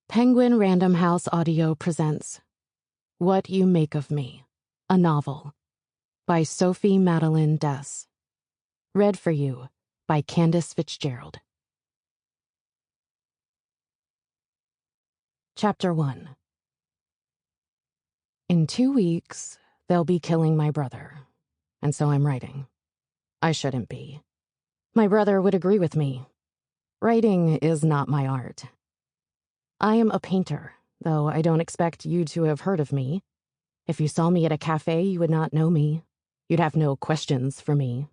Penguin Random House Audio presents What You Make of Me, a Novel, by Sophie Madeline Dess. Read for you by Candace Fitzgerald. Chapter 1. In 2 weeks, they'll be killing my brother, and so I'm writing. I shouldn't be. My brother would agree with me. Writing is not my art. I am a painter, though I don't expect you to have heard of me. If you saw me at a cafe, you would not know me. You'd have no questions for me.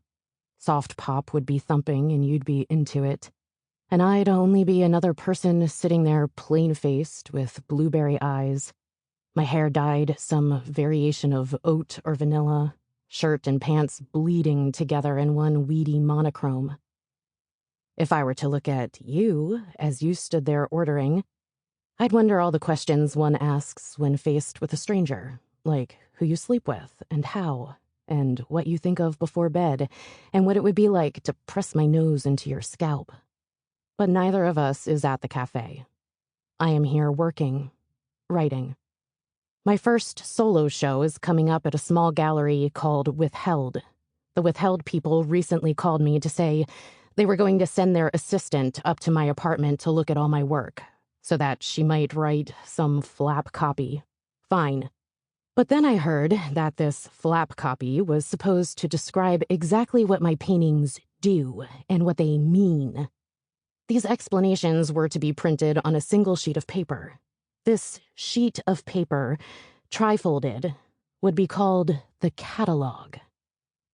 Soft pop would be thumping and you'd be into it. And I'd only be another person sitting there plain-faced with blueberry eyes. My hair dyed some variation of oat or vanilla, shirt and pants bleeding together in one weedy monochrome. If I were to look at you as you stood there ordering, I'd wonder all the questions one asks when faced with a stranger, like who you sleep with and how, and what you think of before bed, and what it would be like to press my nose into your scalp. But neither of us is at the cafe. I am here working, writing. My first solo show is coming up at a small gallery called Withheld. The Withheld people recently called me to say they were going to send their assistant up to my apartment to look at all my work, so that she might write some flap copy. Fine. But then I heard that this flap copy was supposed to describe exactly what my paintings do and what they mean. These explanations were to be printed on a single sheet of paper. This sheet of paper, trifolded, would be called the catalog.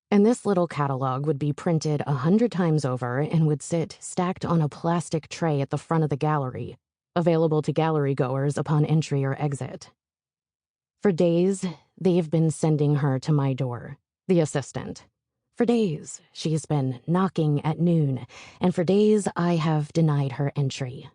And this little catalog would be printed 100 times over and would sit stacked on a plastic tray at the front of the gallery, available to gallery goers upon entry or exit. For days, they've been sending her to my door, the assistant. For days, she's been knocking at noon, and for days I have denied her entry.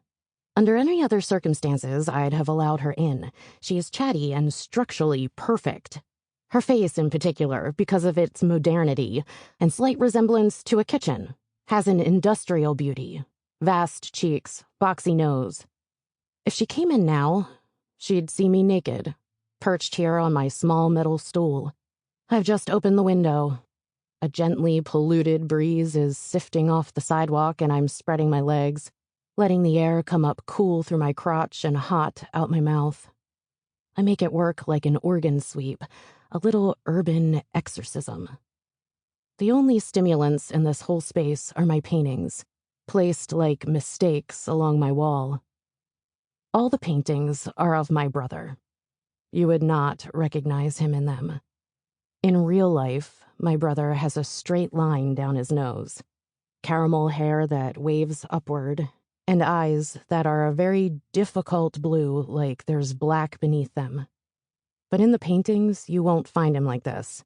Under any other circumstances, I'd have allowed her in. She is chatty and structurally perfect. Her face, in particular, because of its modernity and slight resemblance to a kitchen, has an industrial beauty, vast cheeks, boxy nose. If she came in now, she'd see me naked, perched here on my small metal stool. I've just opened the window. A gently polluted breeze is sifting off the sidewalk and I'm spreading my legs, letting the air come up cool through my crotch and hot out my mouth. I make it work like an organ sweep, a little urban exorcism. The only stimulants in this whole space are my paintings, placed like mistakes along my wall. All the paintings are of my brother. You would not recognize him in them. In real life, my brother has a straight line down his nose, caramel hair that waves upward, and eyes that are a very difficult blue, like there's black beneath them. But in the paintings, you won't find him like this.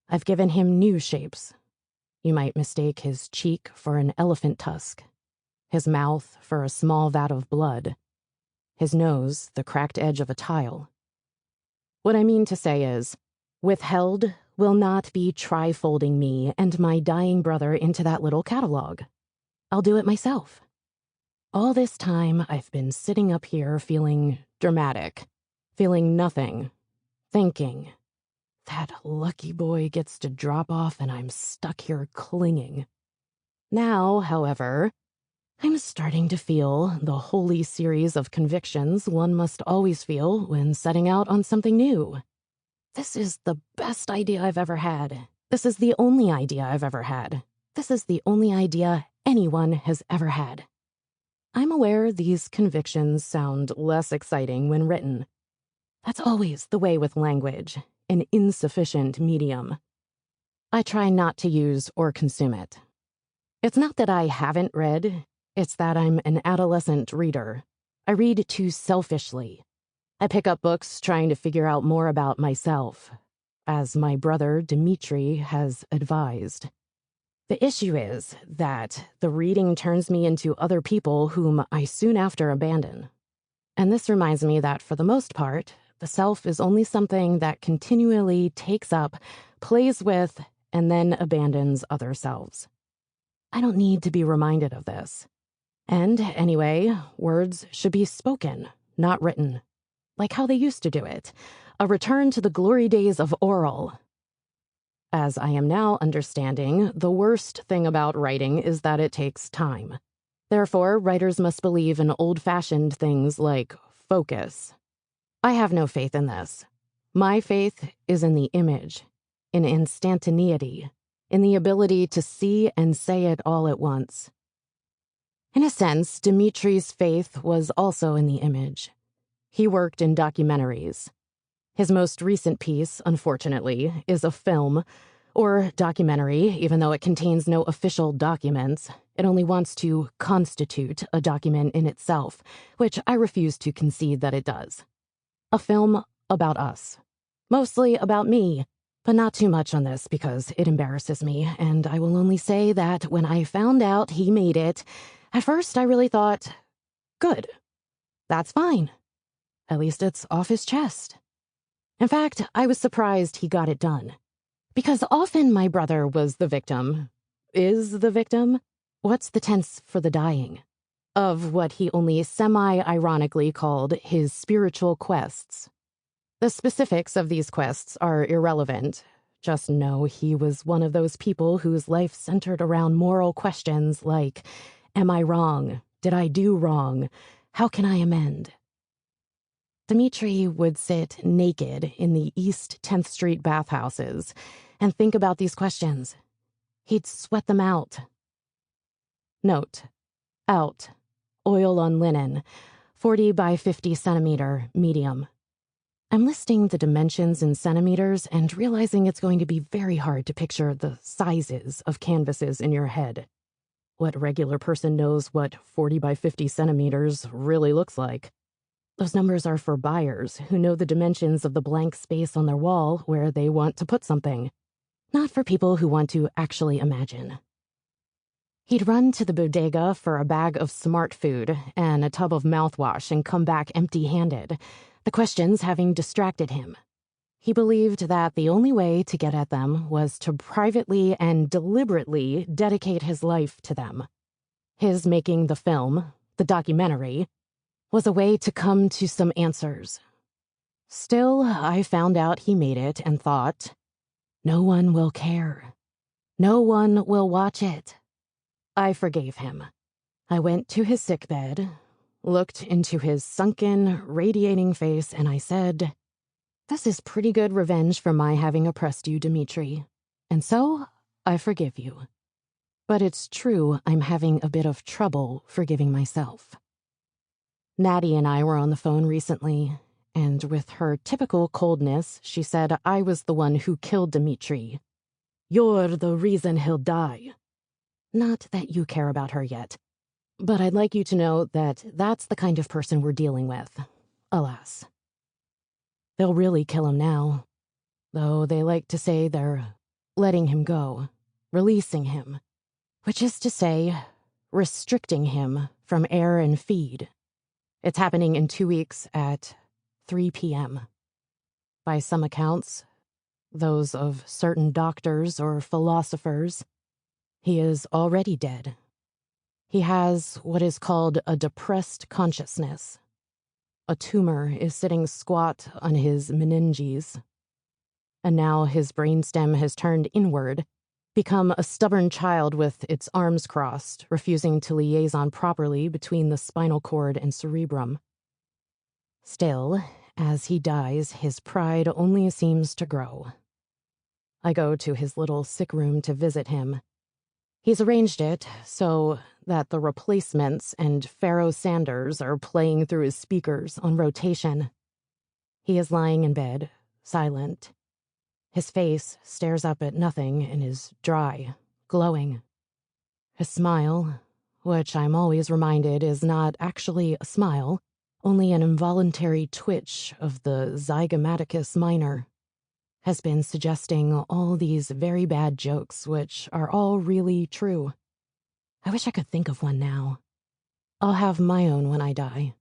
I've given him new shapes. You might mistake his cheek for an elephant tusk, his mouth for a small vat of blood, his nose the cracked edge of a tile. What I mean to say is, Withheld will not be trifolding me and my dying brother into that little catalog. I'll do it myself. All this time, I've been sitting up here feeling dramatic, feeling nothing, thinking. That lucky boy gets to drop off and I'm stuck here clinging. Now, however, I'm starting to feel the holy series of convictions one must always feel when setting out on something new. This is the best idea I've ever had. This is the only idea I've ever had. This is the only idea anyone has ever had. I'm aware these convictions sound less exciting when written. That's always the way with language, an insufficient medium. I try not to use or consume it. It's not that I haven't read, it's that I'm an adolescent reader. I read too selfishly. I pick up books trying to figure out more about myself, as my brother Demetri has advised. The issue is that the reading turns me into other people whom I soon after abandon. And this reminds me that for the most part, the self is only something that continually takes up, plays with, and then abandons other selves. I don't need to be reminded of this. And anyway, words should be spoken, not written. Like how they used to do it. A return to the glory days of oral. As I am now understanding, the worst thing about writing is that it takes time. Therefore, writers must believe in old-fashioned things like focus. I have no faith in this. My faith is in the image, in instantaneity, in the ability to see and say it all at once. In a sense, Demetri's faith was also in the image. He worked in documentaries. His most recent piece, unfortunately, is a film, or documentary, even though it contains no official documents. It only wants to constitute a document in itself, which I refuse to concede that it does. A film about us. Mostly about me, but not too much on this because it embarrasses me, and I will only say that when I found out he made it, at first I really thought, good, that's fine. At least it's off his chest. In fact, I was surprised he got it done. Because often my brother was the victim. Is the victim? What's the tense for the dying? Of what he only semi-ironically called his spiritual quests. The specifics of these quests are irrelevant. Just know he was one of those people whose life centered around moral questions like, am I wrong? Did I do wrong? How can I amend? Demetri would sit naked in the East 10th Street bathhouses and think about these questions. He'd sweat them out. Note: out. Oil on linen. 40 by 50 centimeter, medium. I'm listing the dimensions in centimeters and realizing it's going to be very hard to picture the sizes of canvases in your head. What regular person knows what 40 by 50 centimeters really looks like? Those numbers are for buyers who know the dimensions of the blank space on their wall where they want to put something, not for people who want to actually imagine. He'd run to the bodega for a bag of smart food and a tub of mouthwash and come back empty-handed, the questions having distracted him. He believed that the only way to get at them was to privately and deliberately dedicate his life to them. His making the film, the documentary, was a way to come to some answers. Still, I found out he made it and thought, no one will care. No one will watch it. I forgave him. I went to his sickbed, looked into his sunken, radiating face, and I said, this is pretty good revenge for my having oppressed you, Demetri. And so, I forgive you. But it's true I'm having a bit of trouble forgiving myself. Natty and I were on the phone recently, and with her typical coldness, she said I was the one who killed Demetri. You're the reason he'll die. Not that you care about her yet, but I'd like you to know that that's the kind of person we're dealing with, alas. They'll really kill him now, though they like to say they're letting him go, releasing him, which is to say, restricting him from air and feed. It's happening in 2 weeks at 3 p.m. By some accounts, those of certain doctors or philosophers, he is already dead. He has what is called a depressed consciousness. A tumor is sitting squat on his meninges. And now his brainstem has turned inward, become a stubborn child with its arms crossed, refusing to liaison properly between the spinal cord and cerebrum. Still, as he dies, his pride only seems to grow. I go to his little sick room to visit him. He's arranged it so that the Replacements and Pharaoh Sanders are playing through his speakers on rotation. He is lying in bed, silent. His face stares up at nothing and is dry, glowing. His smile, which I'm always reminded is not actually a smile, only an involuntary twitch of the zygomaticus minor, has been suggesting all these very bad jokes, which are all really true. I wish I could think of one now. I'll have my own when I die.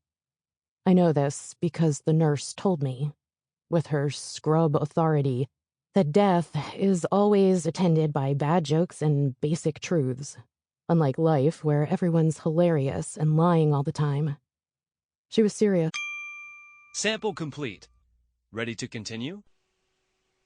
I know this because the nurse told me, with her scrub authority, that death is always attended by bad jokes and basic truths, unlike life where everyone's hilarious and lying all the time. She was serious. Sample complete. Ready to continue?